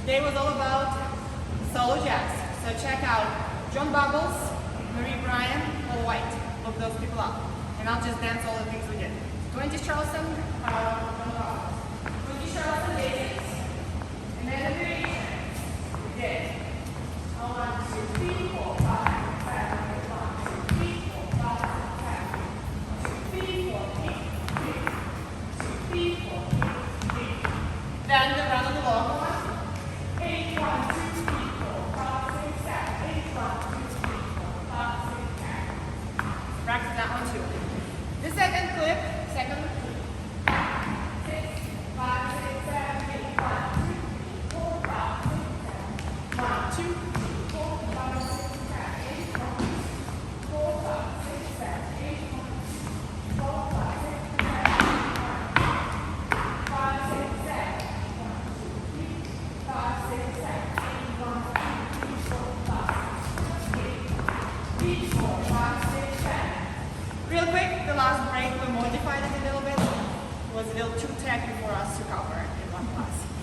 Today was all about solo jazz. So check out John Bubbles, Marie Bryan, Paul White. Look those people up. And I'll just dance all the things we did. 20 Charleston, 20 Charleston basics. And then the variations. We did 1, 2, 3, 4, 5, 7, 8, 1, 2, 3, 4, 5, 7, 1, 2, 3, 4, 8, 3, 2, 3, 4, 8, 3. Then the run of the long one. 8, 1, 2, 3, 4, 5, 6, 7, 8, 1, 2, 3, 4, 5, 6, 7. Practice that one too. The second clip, second 6, 5, 6, 7, 8, 1, 2, 3, 4, 5, 6, 7. 1, 2, 3, 4, 5, 6, 7, 8, 1, 4, 5, 6, 7, 8, 1, 4, 5, 6, 7, 8, 1, 5, 6, 7, 5, 6, 7, 8, 1, 2, 3, 4, 5, 6, 8, 3, 4, 5, 6, 7. Real quick, the last break we modified it a little bit. It was a little too techy for us to cover in one class.